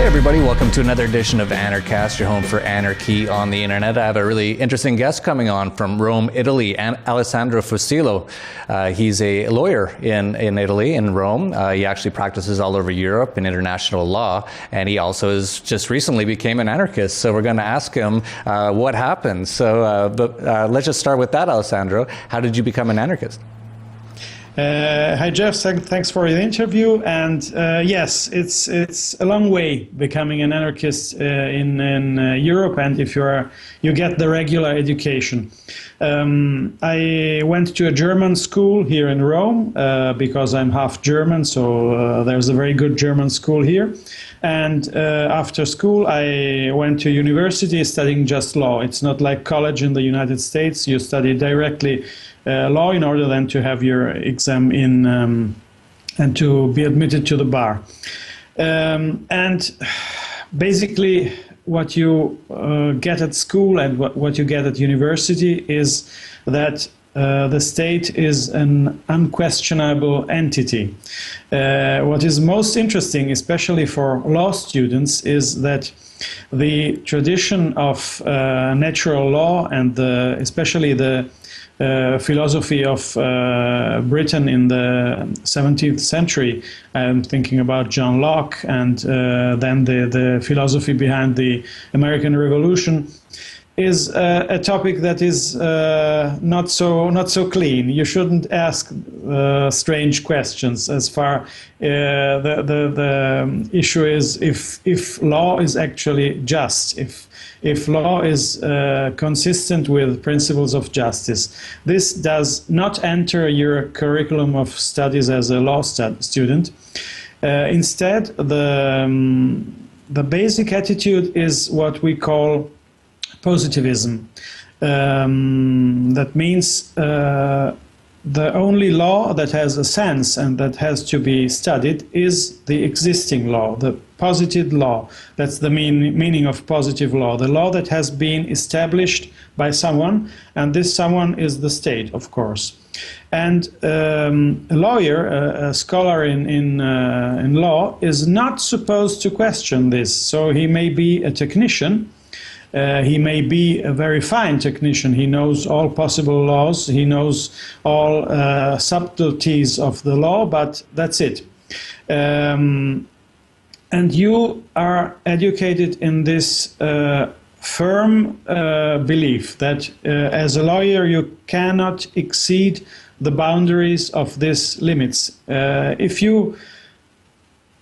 Hey everybody, welcome to another edition of Anarchast, your home for anarchy on the internet. I have a really interesting guest coming on from Rome, Italy, Alessandro Fusillo. He's a lawyer in Italy, in Rome. He actually practices all over Europe in international law, and he also just recently became an anarchist. So we're going to ask him what happened. So let's just start with that, Alessandro. How did you become an anarchist? Hi Jeff, thanks for the interview. And yes, it's a long way becoming an anarchist in Europe, and if you get the regular education. I went to a German school here in Rome because I'm half German, so there's a very good German school here. And after school, I went to university studying just law. It's not like college in the United States. You study directly law in order then to have your exam in and to be admitted to the bar. And basically what you get at school and what you get at university is that the state is an unquestionable entity. What is most interesting, especially for law students, is that the tradition of natural law and especially the philosophy of Britain in the 17th century. I'm thinking about John Locke, and then the philosophy behind the American Revolution is a topic that is not so clean. You shouldn't ask strange questions. As far the issue is if law is actually just, if law is consistent with principles of justice. This does not enter your curriculum of studies as a law student. Instead, the basic attitude is what we call positivism. That means the only law that has a sense and that has to be studied is the existing law, the positive law. That's the meaning of positive law, the law that has been established by someone, and this someone is the state, of course. And a lawyer, a scholar in law, is not supposed to question this. So he may be a technician. He may be a very fine technician. He knows all possible laws. He knows all subtleties of the law, but that's it. And you are educated in this firm belief that as a lawyer you cannot exceed the boundaries of these limits. If you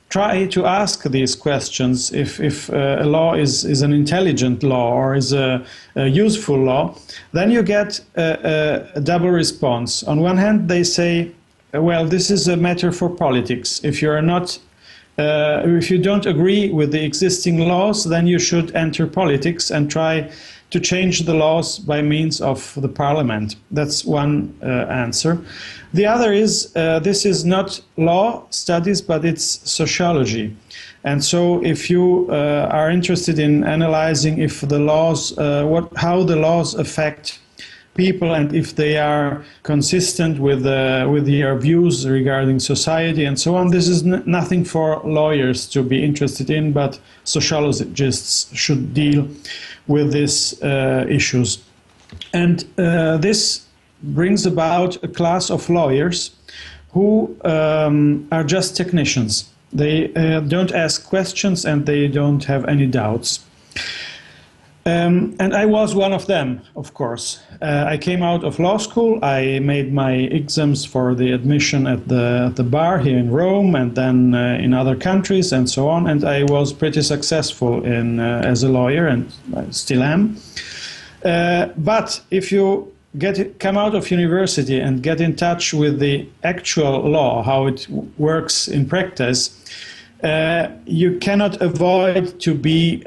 try to ask these questions, if a law is an intelligent law or is a useful law, then you get a double response. On one hand, they say, well, this is a matter for politics. If you are not, if you don't agree with the existing laws, then you should enter politics and try to change the laws by means of the parliament. That's one answer. The other is, this is not law studies, but it's sociology. And so if you are interested in analyzing if the laws, how the laws affect people and if they are consistent with your views regarding society and so on, this is nothing for lawyers to be interested in, but sociologists should deal with these issues. And this brings about a class of lawyers who are just technicians. They don't ask questions and they don't have any doubts. And I was one of them, of course. I came out of law school. I made my exams for the admission at the bar here in Rome and then in other countries and so on. And I was pretty successful as a lawyer, and I still am. But if you come out of university and get in touch with the actual law, how it works in practice, you cannot avoid to be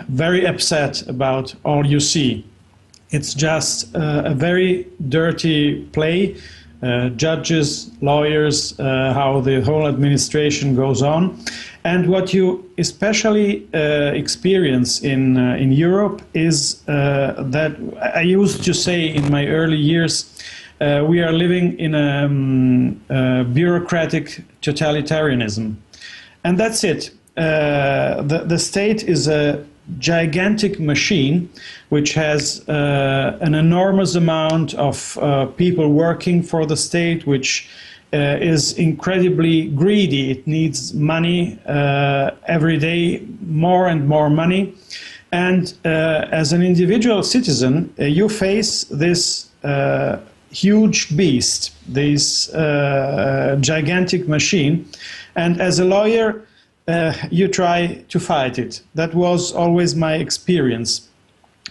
very upset about all you see. It's just a very dirty play, judges, lawyers, how the whole administration goes on. And what you especially experience in Europe is that I used to say in my early years, we are living in a bureaucratic totalitarianism. And that's it. the state is a gigantic machine which has an enormous amount of people working for the state, which is incredibly greedy. It needs money every day, more and more money. And as an individual citizen, you face this huge beast, this gigantic machine. And as a lawyer, you try to fight it. That was always my experience.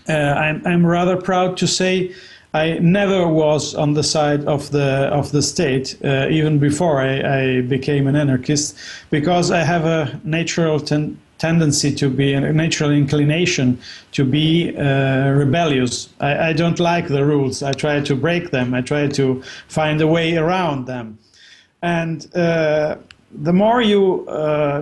I'm rather proud to say I never was on the side of the state, even before I became an anarchist, because I have a natural tendency to be, a natural inclination to be rebellious. I don't like the rules. I try to break them. I try to find a way around them. And the more you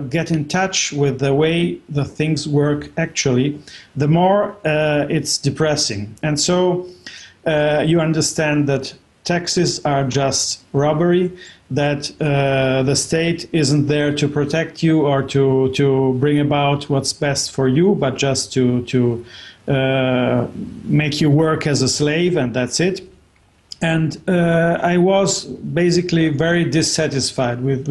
get in touch with the way the things work actually, the more it's depressing. And so you understand that taxes are just robbery, that the state isn't there to protect you or to bring about what's best for you, but just to make you work as a slave, and that's it. And I was basically very dissatisfied with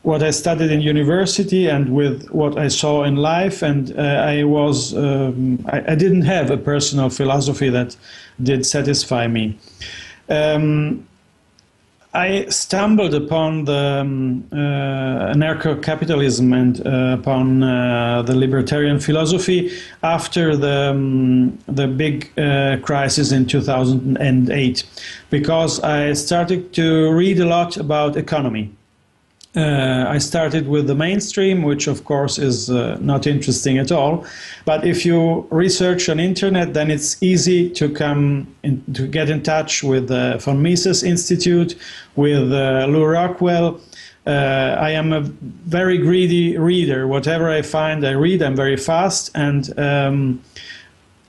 what I studied in university and with what I saw in life, and I didn't have a personal philosophy that did satisfy me. I stumbled upon the anarcho-capitalism and upon the libertarian philosophy after the big crisis in 2008, because I started to read a lot about economy. I started with the mainstream, which of course is not interesting at all. But if you research on internet, then it's easy to to get in touch with the von Mises Institute, with Lou Rockwell. I am a very greedy reader. Whatever I find, I read. I'm very fast, and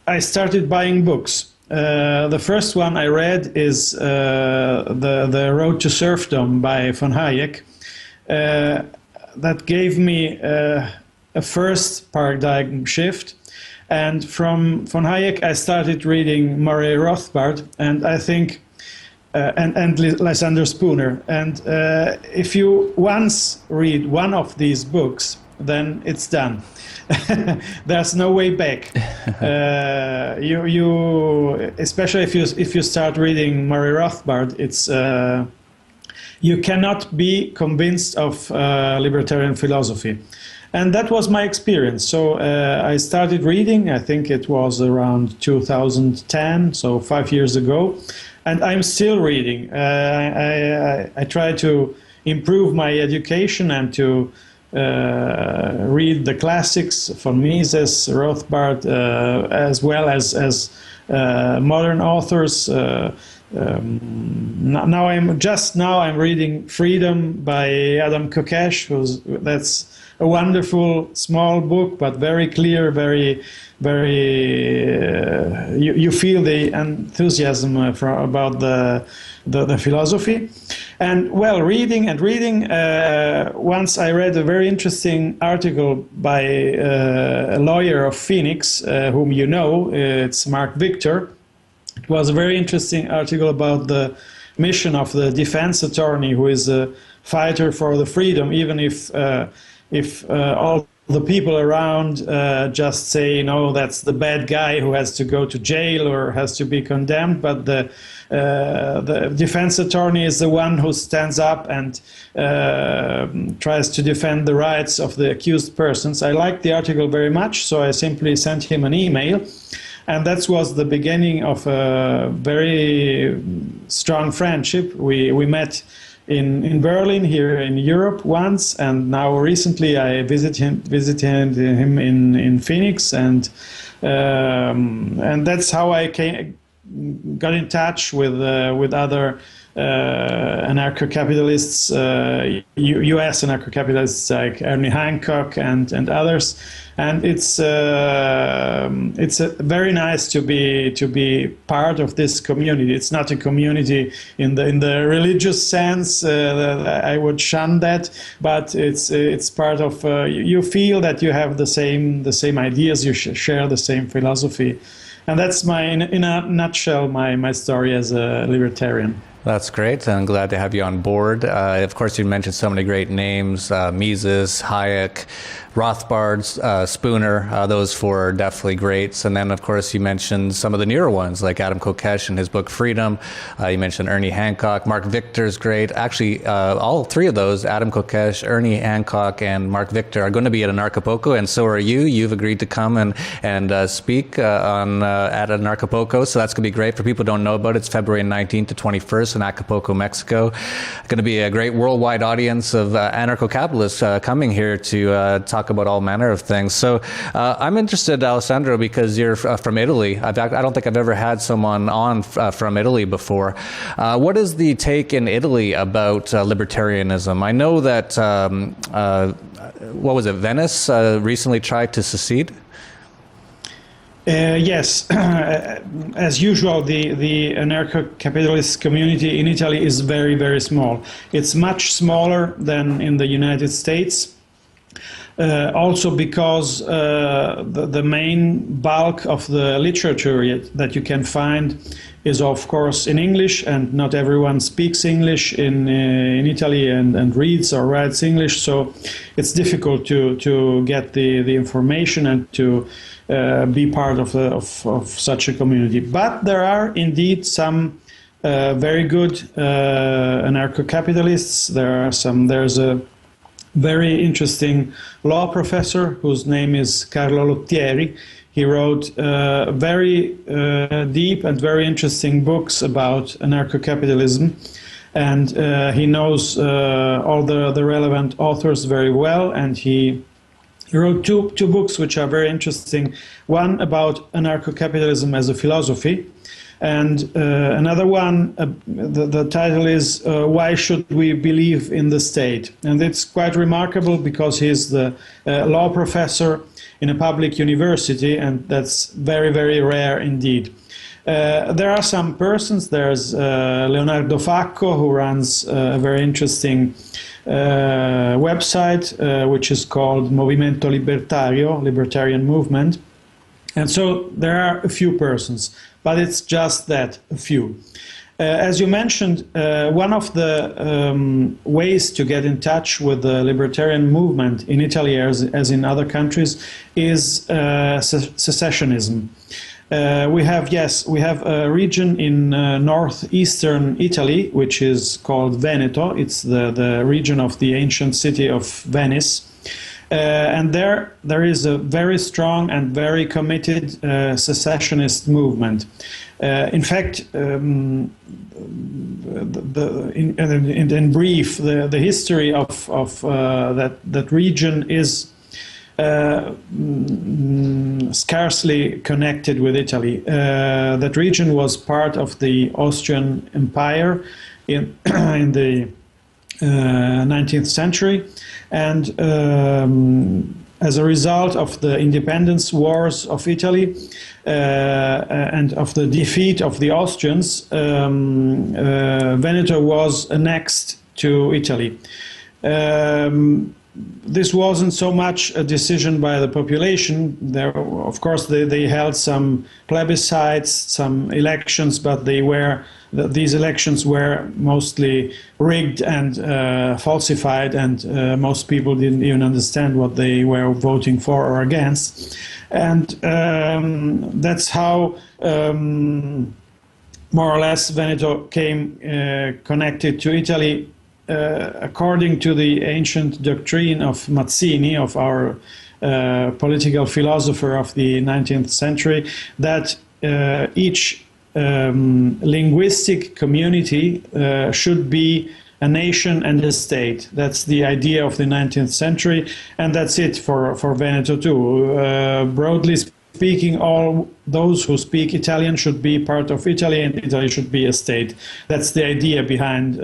I started buying books. The first one I read is the Road to Serfdom by von Hayek. That gave me a first paradigm shift, and from von Hayek I started reading Murray Rothbard, and I think and Lysander Spooner, and if you once read one of these books, then it's done. There's no way back. You especially if you start reading Murray Rothbard, it's you cannot be convinced of libertarian philosophy. And that was my experience. So I started reading, I think it was around 2010, so 5 years ago. And I'm still reading. I try to improve my education and to read the classics, von Mises, Rothbard, as well as modern authors. Now I'm reading Freedom by Adam Kokesh, that's a wonderful small book, but very clear, very you feel the enthusiasm about the philosophy. And well, reading, once I read a very interesting article by a lawyer of Phoenix, whom you know, it's Mark Victor. It was a very interesting article about the mission of the defense attorney, who is a fighter for the freedom, even if all the people around just say, no, that's the bad guy who has to go to jail or has to be condemned. But the defense attorney is the one who stands up and tries to defend the rights of the accused persons. I liked the article very much, so I simply sent him an email. And that was the beginning of a very strong friendship. We met in Berlin, here in Europe, once, and now recently I visited him in Phoenix, and that's how I got in touch with other anarcho-capitalists, U.S. anarcho-capitalists like Ernie Hancock and others, and it's very nice to be part of this community. It's not a community in the religious sense. I would shun that, but it's part of. You feel that you have the same ideas. You share the same philosophy. And that's in a nutshell my story as a libertarian. That's great. I'm glad to have you on board. Of course, you mentioned so many great names, Mises, Hayek, Rothbard, Spooner. Those four are definitely greats. And then, of course, you mentioned some of the newer ones, like Adam Kokesh in his book Freedom. You mentioned Ernie Hancock. Mark Victor's great. Actually, all three of those, Adam Kokesh, Ernie Hancock, and Mark Victor, are going to be at Anarchapulco, and so are you. You've agreed to come and speak at Anarchapulco, so that's going to be great. For people who don't know about it, it's February 19th to 21st in Acapulco, Mexico. Going to be a great worldwide audience of anarcho-capitalists coming here to talk about all manner of things. So I'm interested, Alessandro, because you're from Italy. I don't think I've ever had someone on from Italy before. What is the take in Italy about libertarianism? I know that, what was it, Venice recently tried to secede? Yes, as usual, the anarcho-capitalist community in Italy is very, very small. It's much smaller than in the United States. Also because the main bulk of the literature that you can find is, of course, in English, and not everyone speaks English in Italy and reads or writes English, so it's difficult to get the information and to be part of such a community. But there are indeed some very good anarcho-capitalists. There's a very interesting law professor whose name is Carlo Lottieri. He wrote very deep and very interesting books about anarcho-capitalism, and he knows all the relevant authors very well, and he wrote two books which are very interesting. One about anarcho-capitalism as a philosophy, and another one, the title is Why Should We Believe in the State? And it's quite remarkable because he's the law professor in a public university, and that's very, very rare indeed. There are some persons. There's Leonardo Facco, who runs a very interesting website, which is called Movimento Libertario, Libertarian Movement. And so there are a few persons, but it's just that, a few. As you mentioned, one of the ways to get in touch with the libertarian movement in Italy, as in other countries, is secessionism. We have a region in northeastern Italy, which is called Veneto. It's the region of the ancient city of Venice. And there is a very strong and very committed secessionist movement. In fact, in brief, the history of that region is scarcely connected with Italy. That region was part of the Austrian Empire in the 19th century, and as a result of the independence wars of Italy and of the defeat of the Austrians, Veneto was annexed to Italy. This wasn't so much a decision by the population. There, of course, they held some plebiscites, some elections, but these elections were mostly rigged and falsified, and most people didn't even understand what they were voting for or against. And that's how, more or less, Veneto came connected to Italy, according to the ancient doctrine of Mazzini, of our political philosopher of the 19th century, that each linguistic community should be a nation and a state. That's the idea of the 19th century, and that's it for Veneto too. Broadly speaking, all those who speak Italian should be part of Italy, and Italy should be a state. That's the idea behind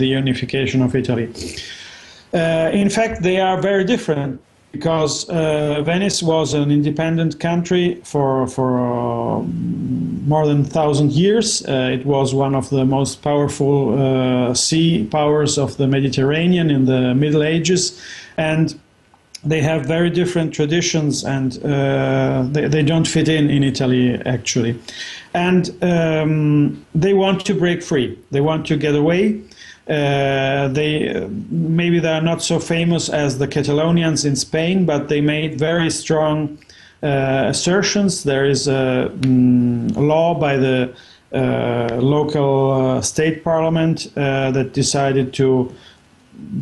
the unification of Italy. In fact, they are very different, because Venice was an independent country for more than 1,000 years. It was one of the most powerful sea powers of the Mediterranean in the Middle Ages, and they have very different traditions, and they don't fit in Italy, actually. And they want to break free. They want to get away. Maybe they are not so famous as the Catalonians in Spain, but they made very strong assertions. There is a law by the local state parliament that decided to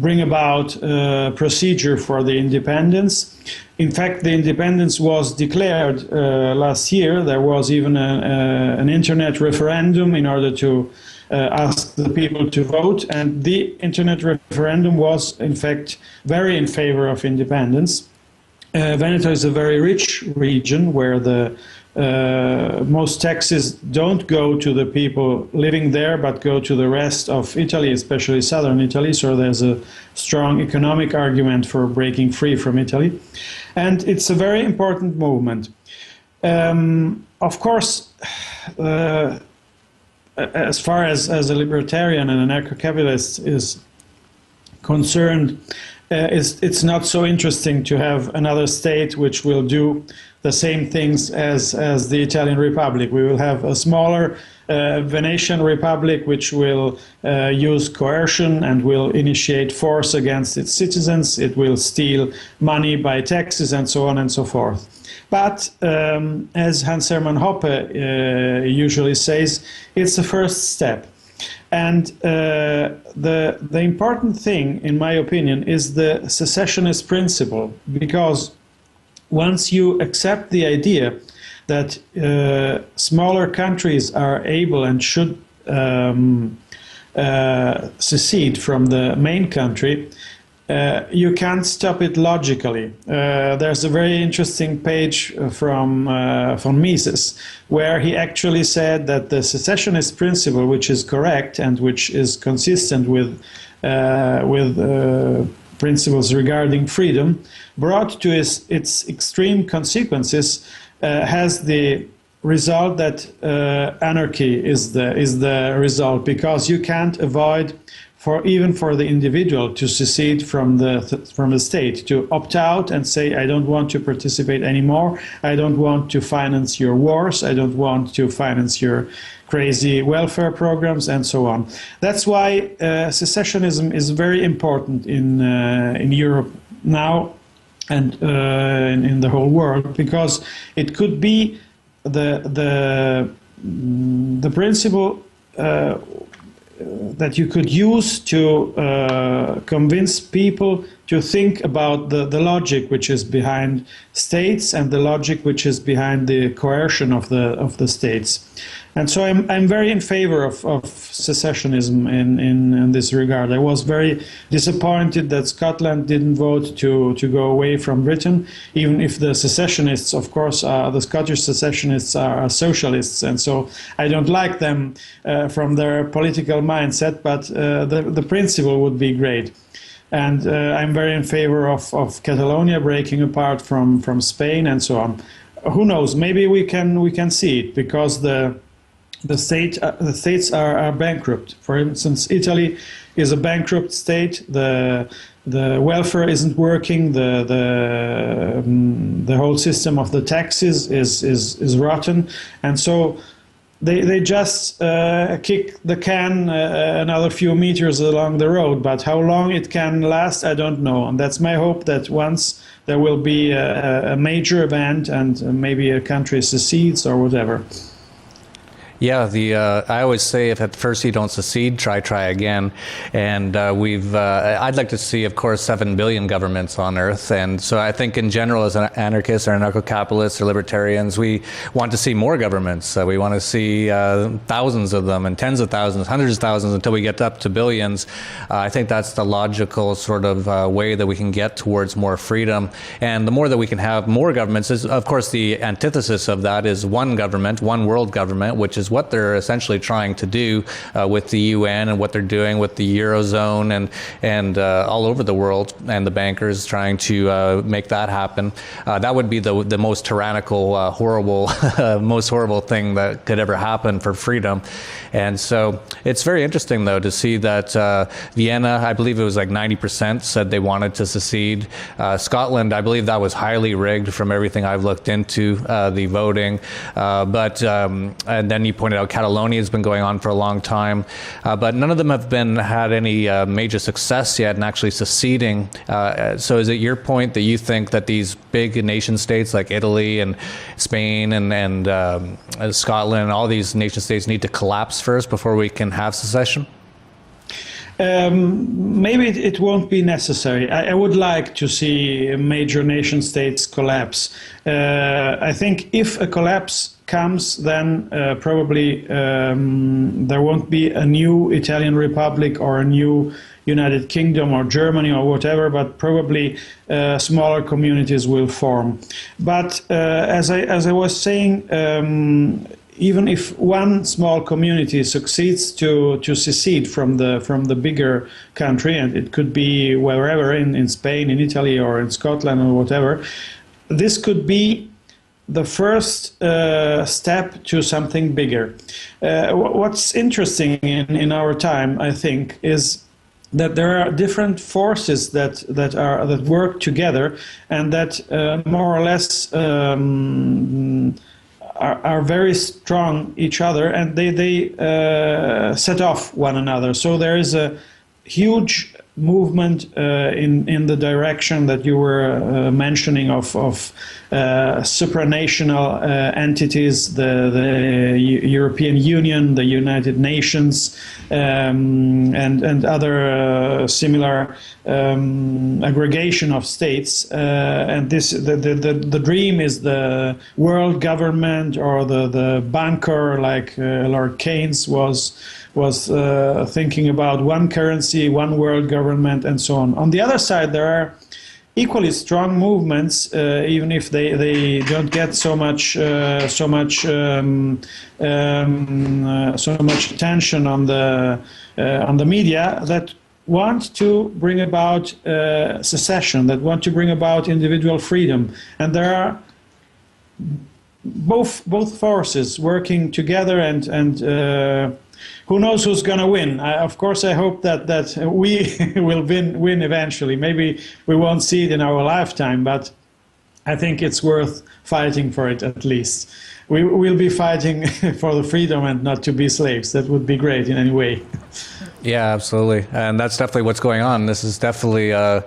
bring about a procedure for the independence. In fact, the independence was declared last year. There was even an internet referendum in order to ask the people to vote, and the internet referendum was, in fact, very in favor of independence. Veneto is a very rich region where the most taxes don't go to the people living there, but go to the rest of Italy, especially southern Italy. So there's a strong economic argument for breaking free from Italy. And it's a very important movement. Of course, as far as a libertarian and anarcho-capitalist is concerned, it's not so interesting to have another state which will do the same things as the Italian Republic. We will have a smaller Venetian Republic which will use coercion and will initiate force against its citizens. It will steal money by taxes and so on and so forth. But as Hans-Hermann Hoppe usually says, it's the first step. And the important thing, in my opinion, is the secessionist principle, because once you accept the idea that smaller countries are able and should secede from the main country, you can't stop it logically. There's a very interesting page from Mises, where he actually said that the secessionist principle, which is correct and which is consistent with principles regarding freedom, brought to its extreme consequences, has the result that anarchy is the result, because you can't avoid, even for the individual, to secede from the state, to opt out and say, I don't want to participate anymore, I don't want to finance your wars, I don't want to finance your crazy welfare programs, and so on. That's why secessionism is very important in Europe now, and in the whole world, because it could be the principle that you could use to convince people to think about the logic which is behind states and the logic which is behind the coercion of the states. And so I'm very in favor of secessionism in this regard. I was very disappointed that Scotland didn't vote to go away from Britain, even if the secessionists, of course, the Scottish secessionists are socialists, and so I don't like them from their political mindset, but the principle would be great. And I'm very in favor of Catalonia breaking apart from Spain and so on. Who knows? Maybe we can see it, because the states are bankrupt. For instance, Italy is a bankrupt state. The welfare isn't working. The whole system of the taxes is rotten, and so they just kick the can another few meters along the road. But how long it can last, I don't know. And that's my hope, that once there will be a major event and maybe a country secedes or whatever. Yeah, I always say if at first you don't succeed, try again. And I'd like to see, of course, 7 billion governments on Earth. And so I think in general, as an anarchists or anarcho-capitalists or libertarians, we want to see more governments. We want to see thousands of them and tens of thousands, hundreds of thousands until we get up to billions. I think that's the logical sort of way that we can get towards more freedom. And the more that we can have more governments, is, of course, the antithesis of that is one government, one world government, which is what they're essentially trying to do with the UN and what they're doing with the Eurozone and all over the world, and the bankers trying to make that happen. That would be the most tyrannical, horrible, most horrible thing that could ever happen for freedom. And so it's very interesting, though, to see that Vienna, I believe it was like 90% said they wanted to secede. Scotland, I believe that was highly rigged from everything I've looked into, the voting. And then you pointed out Catalonia has been going on for a long time, but none of them have had any major success yet in actually seceding. So is it your point that you think that these big nation states like Italy and Spain and Scotland, all these nation states need to collapse first before we can have secession? Maybe it won't be necessary. I would like to see major nation states collapse. I think if a collapse comes, then probably there won't be a new Italian Republic or a new United Kingdom or Germany or whatever, but probably smaller communities will form. But as I was saying, even if one small community succeeds to secede from the bigger country, and it could be wherever, in Spain, in Italy, or in Scotland, or whatever, this could be the first step to something bigger. What's interesting in our time, I think, is that there are different forces that work together, and that more or less are very strong each other, and they set off one another. So there is a huge movement in the direction that you were mentioning of supranational entities, the European Union, the United Nations, and other similar aggregation of states. And this the dream is the world government, or the banker, like Lord Keynes was thinking about one currency, one world government, and so on. On the other side, there are equally strong movements, even if they don't get so much attention on the media, that want to bring about secession, that want to bring about individual freedom, and there are both forces working together, and who knows who's going to win? Of course, I hope that we will win eventually. Maybe we won't see it in our lifetime, but I think it's worth fighting for it at least. We will be fighting for the freedom and not to be slaves. That would be great in any way. Yeah, absolutely. And that's definitely what's going on. This is definitely, we're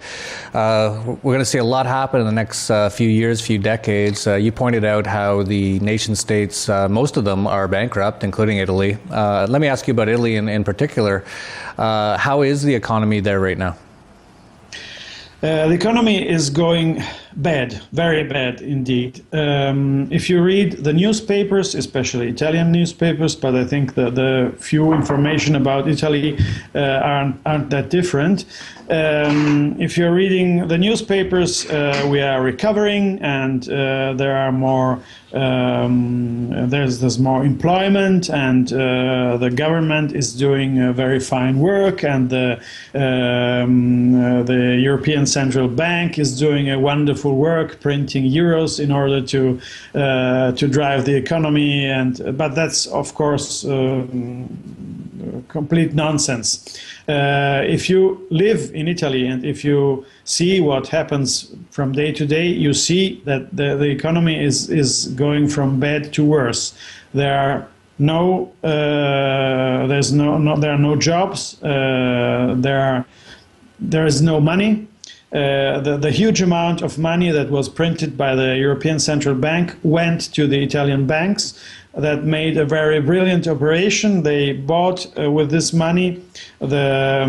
going to see a lot happen in the next few years, few decades. You pointed out how the nation states, most of them are bankrupt, including Italy. Let me ask you about Italy in particular. How is the economy there right now? The economy is going bad, very bad indeed. If you read the newspapers, especially Italian newspapers, but I think the few information about Italy aren't that different. If you're reading the newspapers, we are recovering, and there are more. There's more employment, and the government is doing very fine work, and the European Central Bank is doing a wonderful work, printing euros in order to drive the economy. But that's of course complete nonsense. If you live in Italy, and if you see what happens from day to day, you see that the economy is going from bad to worse. There are no jobs. There is no money. The huge amount of money that was printed by the European Central Bank went to the Italian banks. that made a very brilliant operation. They bought with this money the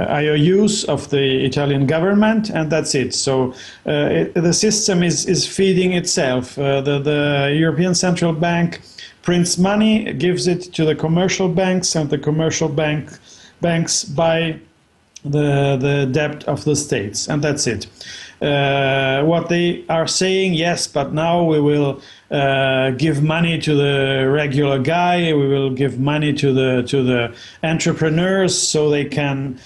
IOUs of the Italian government, and that's it. So the system is feeding itself. The European Central Bank prints money, gives it to the commercial banks, and the commercial banks buy the debt of the states, and that's it. What they are saying, yes, but now we will give money to the regular guy. We will give money to the entrepreneurs, so they can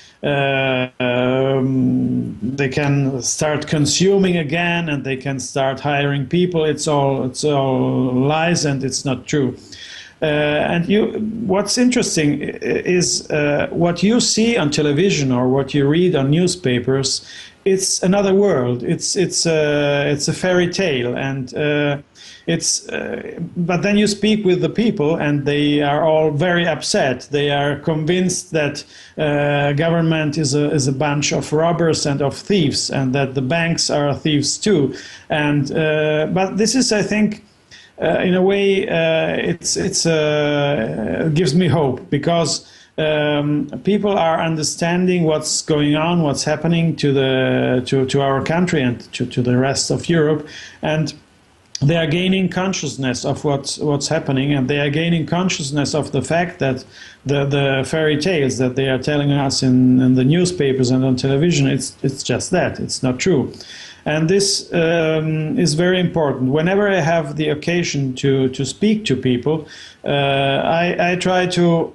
start consuming again, and they can start hiring people. It's all lies, and it's not true. What's interesting is what you see on television or what you read on newspapers. It's another world. It's a fairy tale, and but then you speak with the people, and they are all very upset. They are convinced that government is a bunch of robbers and of thieves, and that the banks are thieves too. And but this is, I think, in a way, it gives me hope, because people are understanding what's going on, what's happening to our country and to the rest of Europe, and they are gaining consciousness of what's happening, and they are gaining consciousness of the fact that the fairy tales that they are telling us in the newspapers and on television, it's just that, it's not true. And this is very important. Whenever I have the occasion to speak to people, I try to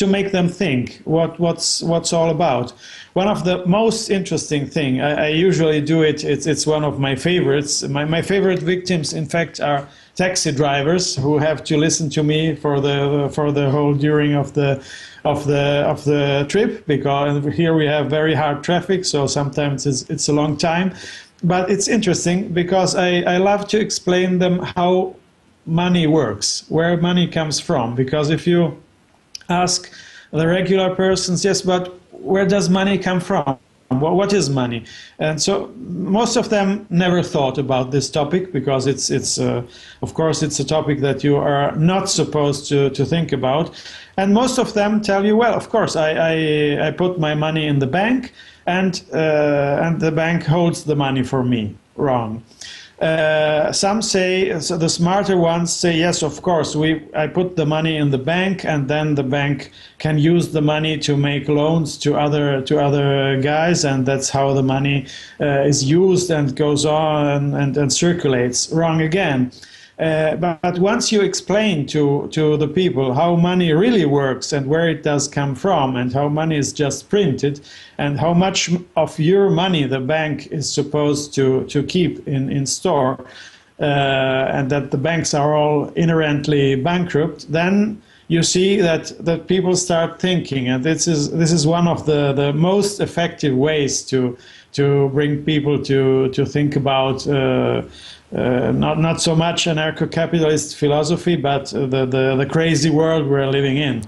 make them think what's all about. One of the most interesting thing, I usually do it. It's one of my favorites. My favorite victims, in fact, are taxi drivers who have to listen to me for the whole during of the trip, because here we have very hard traffic, so sometimes it's a long time. But it's interesting because I love to explain them how money works, where money comes from. Because if you ask the regular persons, yes, but where does money come from? What is money? And so most of them never thought about this topic, because it's of course it's a topic that you are not supposed to think about. And most of them tell you, well, of course I put my money in the bank, and the bank holds the money for me. Wrong. Some say, so the smarter ones say, yes, of course, I put the money in the bank, and then the bank can use the money to make loans to other guys, and that's how the money is used and goes on and circulates. Wrong again. But once you explain to the people how money really works and where it does come from, and how money is just printed, and how much of your money the bank is supposed to keep in store, and that the banks are all inherently bankrupt, then you see that people start thinking. And this is one of the most effective ways to bring people to think about not so much anarcho-capitalist philosophy, but the crazy world we're living in.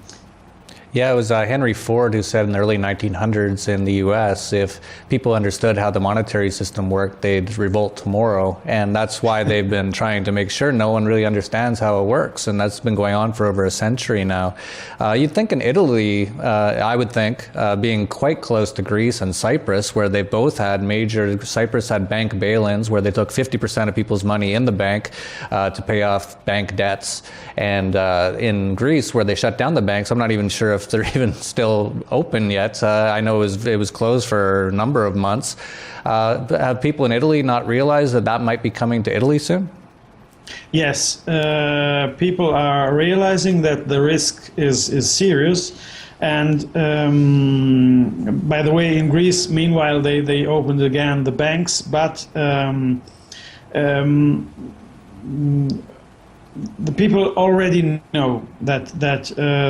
Yeah, it was Henry Ford who said in the early 1900s in the US, if people understood how the monetary system worked, they'd revolt tomorrow. And that's why they've been trying to make sure no one really understands how it works. And that's been going on for over a century now. You'd think in Italy, I would think, being quite close to Greece and Cyprus, where they both had Cyprus had bank bail-ins, where they took 50% of people's money in the bank to pay off bank debts. And in Greece, where they shut down the banks, I'm not even sure if they're even still open yet. I know it was closed for a number of months. Have people in Italy not realized that might be coming to Italy soon? Yes, people are realizing that the risk is serious. And by the way, in Greece, meanwhile, they opened again the banks, but the people already know that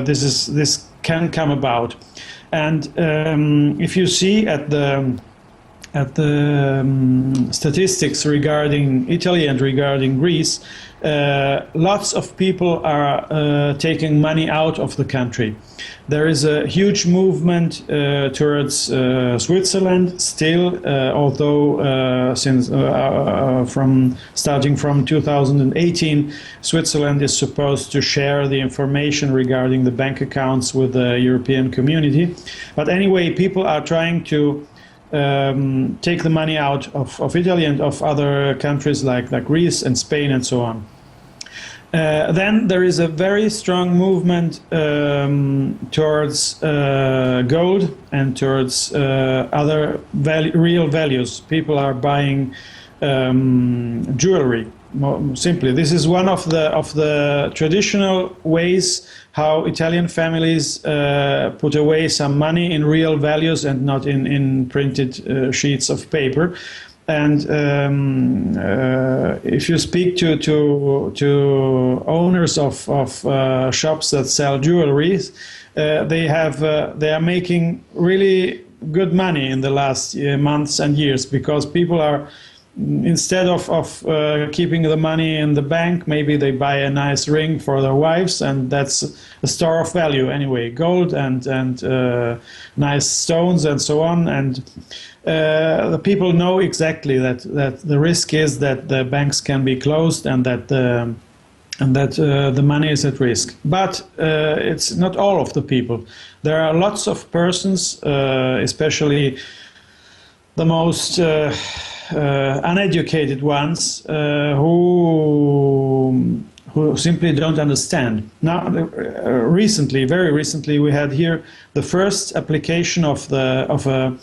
this can come about. And if you see at the at the statistics regarding Italy and regarding Greece, lots of people are taking money out of the country. There is a huge movement towards Switzerland still, although since starting from 2018, Switzerland is supposed to share the information regarding the bank accounts with the European community. But anyway, people are trying to take the money out of Italy and of other countries like Greece and Spain and so on. Then there is a very strong movement towards gold and towards other real values. People are buying jewelry. Simply, this is one of the traditional ways how Italian families put away some money in real values and not in printed sheets of paper. And if you speak to owners of shops that sell jewelry, they are making really good money in the last months and years, because people are, instead of keeping the money in the bank, maybe they buy a nice ring for their wives, and that's a store of value anyway, gold and nice stones and so on. And the people know exactly that the risk is that the banks can be closed and that the money is at risk. But it's not all of the people. There are lots of persons, especially the most uneducated ones, who simply don't understand. Now, very recently, we had here the first application of a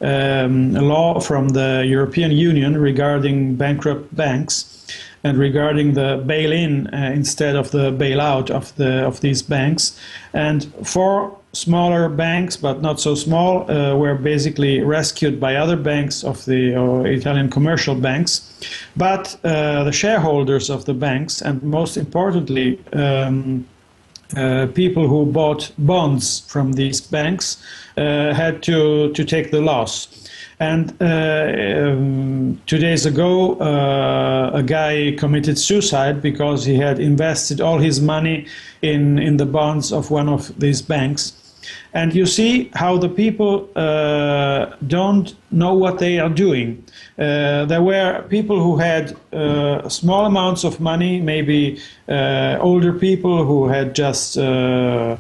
law from the European Union regarding bankrupt banks and regarding the bail-in instead of the bailout of these banks. And 4 smaller banks, but not so small, were basically rescued by other banks of the Italian commercial banks. But the shareholders of the banks, and most importantly, people who bought bonds from these banks, had to take the loss. And 2 days ago, a guy committed suicide because he had invested all his money in the bonds of one of these banks. And you see how the people don't know what they are doing. There were people who had small amounts of money, maybe older people who had just $50,000,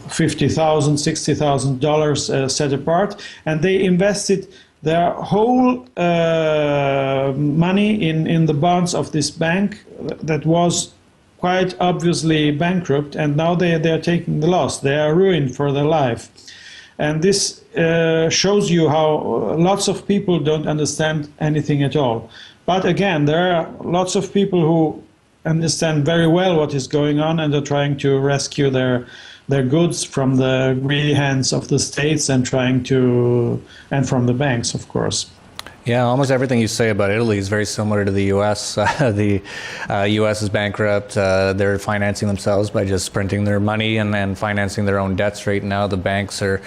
$60,000 set apart, and they invested their whole money in the bonds of this bank that was quite obviously bankrupt, and now they are taking the loss. They are ruined for their life. And this shows you how lots of people don't understand anything at all. But again, there are lots of people who understand very well what is going on and are trying to rescue their goods from the greedy hands of the states and from the banks, of course. Yeah, almost everything you say about Italy is very similar to the U.S. The U.S. is bankrupt. They're financing themselves by just printing their money and financing their own debts right now. The banks are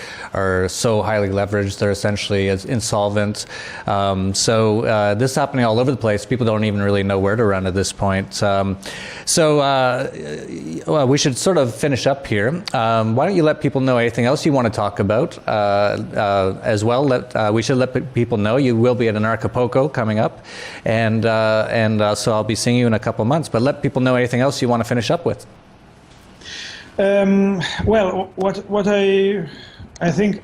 so highly leveraged, they're essentially insolvent. So this is happening all over the place. People don't even really know where to run at this point. Well, we should sort of finish up here. Why don't you let people know anything else you want to talk about as well? We should let people know you will be at Anarchapulco coming up, and so I'll be seeing you in a couple months. But let people know anything else you want to finish up with. Well, what I think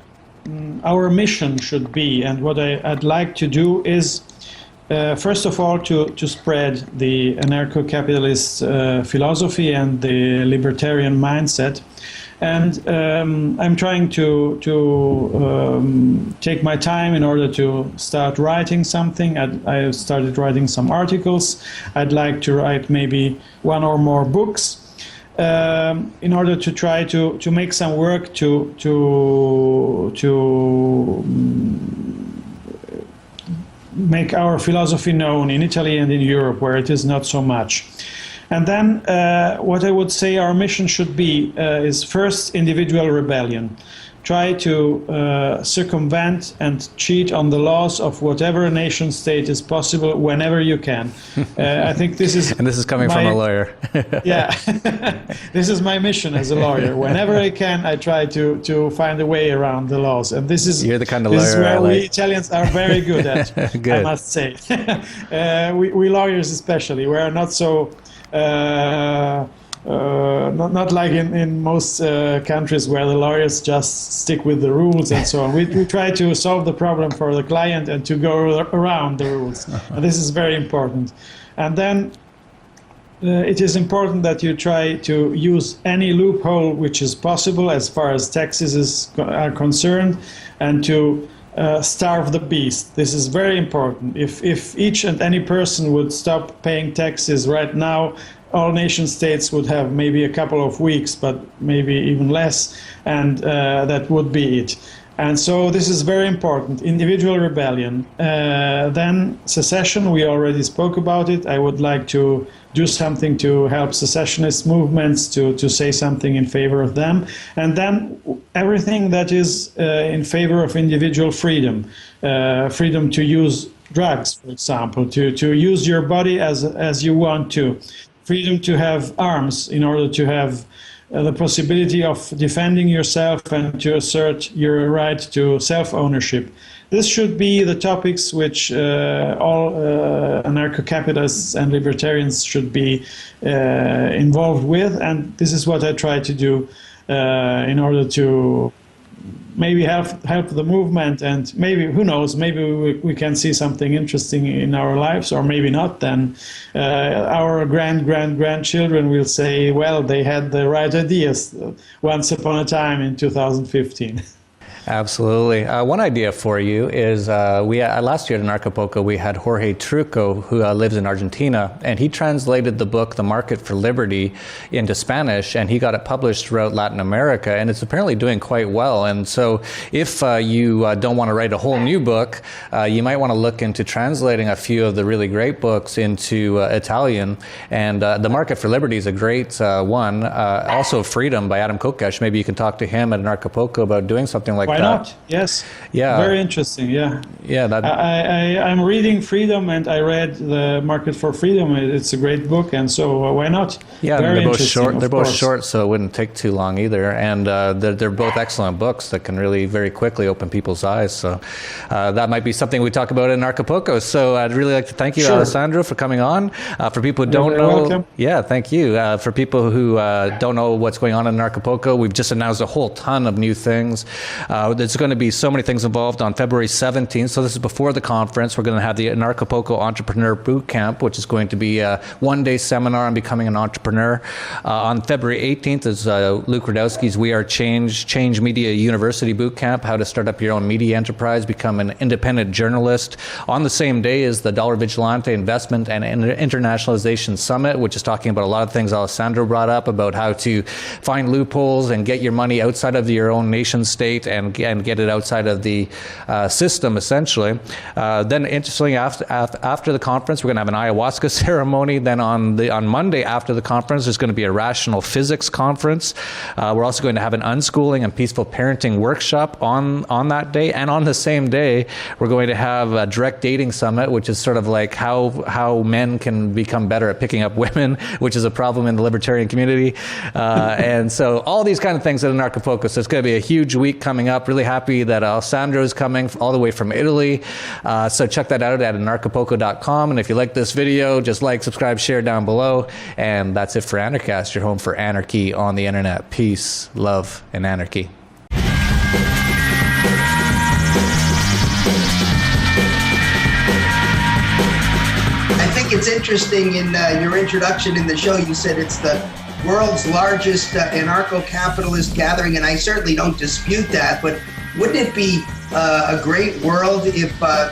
our mission should be, and what I'd like to do is, first of all, to spread the anarcho-capitalist philosophy and the libertarian mindset. And I'm trying to take my time in order to start writing something. I started writing some articles. I'd like to write maybe 1 or more books in order to try to make some work to make our philosophy known in Italy and in Europe, where it is not so much. And then what I would say our mission should be is first individual rebellion. try to circumvent and cheat on the laws of whatever nation state is possible whenever you can. I think this is... And this is coming from a lawyer. Yeah, this is my mission as a lawyer. Whenever I can, I try to find a way around the laws. And this is... You're the kind of lawyer is where I like. we Italians are very good at, Good. I must say. We lawyers especially, we are not so... not like in most countries where the lawyers just stick with the rules and so on. We try to solve the problem for the client and to go around the rules. And this is very important. And then it is important that you try to use any loophole which is possible as far as taxes are concerned, and to starve the beast. This is very important. If each and any person would stop paying taxes right now, all nation states would have maybe a couple of weeks, but maybe even less, and that would be it. And so this is very important. Individual rebellion. Then secession, we already spoke about it. I would like to do something to help secessionist movements, to say something in favor of them. And then everything that is in favor of individual freedom. Freedom to use drugs, for example, to use your body as you want to. Freedom to have arms in order to have the possibility of defending yourself and to assert your right to self-ownership. This should be the topics which all anarcho-capitalists and libertarians should be involved with, and this is what I try to do in order to maybe help the movement, and maybe, who knows, maybe we can see something interesting in our lives, or maybe not. Then our grandchildren will say, well, they had the right ideas once upon a time in 2015. Absolutely. One idea for you is last year at Anarchapulco we had Jorge Trucco, who lives in Argentina, and he translated the book The Market for Liberty into Spanish, and he got it published throughout Latin America, and it's apparently doing quite well. And so if you don't want to write a whole new book, you might want to look into translating a few of the really great books into Italian. And The Market for Liberty is a great one. Also Freedom by Adam Kokesh. Maybe you can talk to him at Anarchapulco about doing something like Why that. not? Yes. Yeah. Very interesting. Yeah. Yeah. I'm reading Freedom, and I read The Market for Freedom. It's a great book, and so why not? Yeah, Very they're both short. They're both course. short, so it wouldn't take too long either. And they're both excellent books that can really very quickly open people's eyes. So that might be something we talk about in Acapulco. So I'd really like to thank you, Sure. Alessandro, for coming on. For people who You're don't very know, welcome. yeah, thank you. For people who don't know what's going on in Acapulco, we've just announced a whole ton of new things. There's going to be so many things involved on February 17th. So this is before the conference. We're going to have the Anarchapulco Entrepreneur Boot Camp, which is going to be a one-day seminar on becoming an entrepreneur. On February 18th is Luke Radowski's We Are Change Media University Boot Camp, how to start up your own media enterprise, become an independent journalist. On the same day is the Dollar Vigilante Investment and Internationalization Summit, which is talking about a lot of things Alessandro brought up about how to find loopholes and get your money outside of your own nation state and get it outside of the system, essentially. Then, interestingly, after the conference, we're going to have an ayahuasca ceremony. Then on Monday after the conference, there's going to be a rational physics conference. We're also going to have an unschooling and peaceful parenting workshop on that day. And on the same day, we're going to have a direct dating summit, which is sort of like how men can become better at picking up women, which is a problem in the libertarian community. And so all these kind of things at Anarchapulco. So it's going to be a huge week coming up. Really happy that Alessandro is coming all the way from Italy. So check that out at anarchapulco.com. And if you like this video, just like, subscribe, share down below. And that's it for Anarchast, your home for anarchy on the internet. Peace, love, and anarchy. I think it's interesting in your introduction in the show, you said it's the world's largest anarcho-capitalist gathering, and I certainly don't dispute that, but wouldn't it be a great world if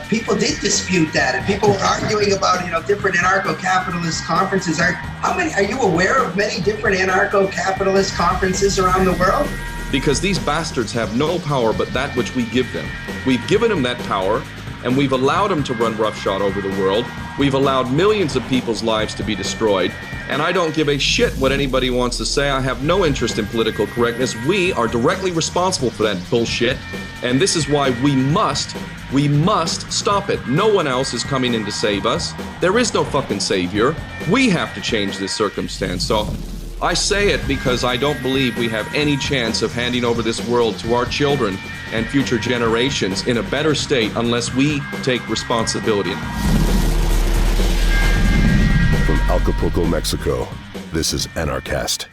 people did dispute that, and people were arguing about, different anarcho-capitalist conferences? Are you aware of many different anarcho-capitalist conferences around the world? Because these bastards have no power but that which we give them. We've given them that power, and we've allowed them to run roughshod over the world. We've allowed millions of people's lives to be destroyed, and I don't give a shit what anybody wants to say. I have no interest in political correctness. We are directly responsible for that bullshit, and this is why we must stop it. No one else is coming in to save us. There is no fucking savior. We have to change this circumstance. So I say it because I don't believe we have any chance of handing over this world to our children and future generations in a better state unless we take responsibility. From Acapulco, Mexico, this is Anarchast.